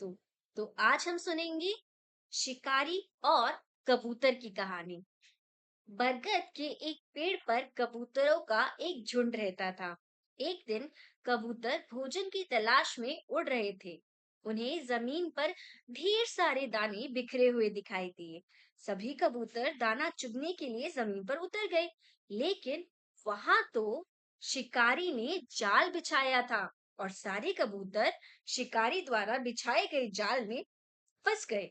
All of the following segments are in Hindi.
दोस्तों। तो आज हम सुनेंगे शिकारी और कबूतर की कहानी। बरगद के एक पेड़ पर कबूतरों का एक झुंड रहता था। एक दिन कबूतर भोजन की तलाश में उड़ रहे थे। उन्हें जमीन पर ढेर सारे दाने बिखरे हुए दिखाई दिए। सभी कबूतर दाना चुगने के लिए जमीन पर उतर गए, लेकिन वहां तो शिकारी ने जाल बिछाया था और सारे कबूतर शिकारी द्वारा बिछाए गए जाल में फंस गए।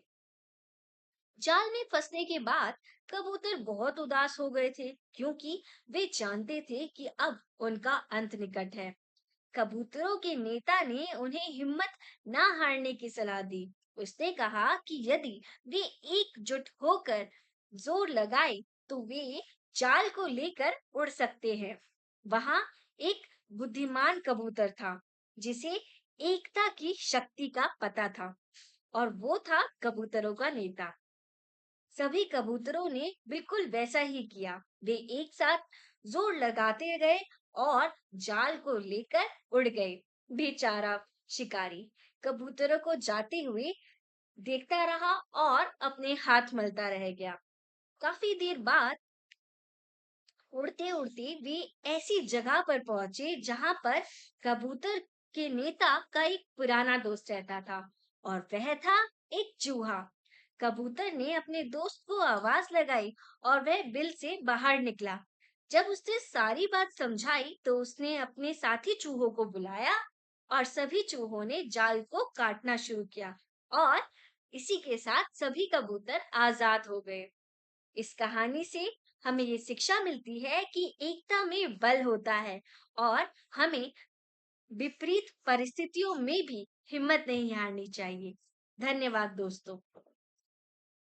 जाल में फंसने के बाद कबूतर बहुत उदास हो गए थे, क्योंकि वे जानते थे कि अब उनका अंत निकट है। कबूतरों के नेता ने उन्हें हिम्मत ना हारने की सलाह दी। उसने कहा कि यदि वे एकजुट होकर जोर लगाए तो वे जाल को लेकर उड़ सकते हैं। वहां एक बुद्धिमान कबूतर था जिसे एकता की शक्ति का पता था, और वो था कबूतरों का नेता। सभी कबूतरों ने बिल्कुल वैसा ही किया। वे एक साथ जोर लगाते गए और जाल को लेकर उड़ गए। बेचारा शिकारी कबूतरों को जाते हुए देखता रहा और अपने हाथ मलता रह गया। काफी देर बाद उड़ते उड़ते वे ऐसी जगह पर पहुंचे जहां पर कबूतर के नेता का एक पुराना दोस्त रहता था, और वह था एक चूहा। कबूतर ने अपने दोस्त को आवाज लगाई और वह बिल से बाहर निकला। जब उसने सारी बात समझाई तो उसने अपने साथी चूहों को बुलाया और सभी चूहों ने जाल को काटना शुरू किया, और इसी के साथ सभी कबूतर आजाद हो गए। इस कहानी से हमें ये शिक्षा मिलती है कि एकता में बल होता है, और हमें विपरीत परिस्थितियों में भी हिम्मत नहीं हारनी चाहिए। धन्यवाद दोस्तों।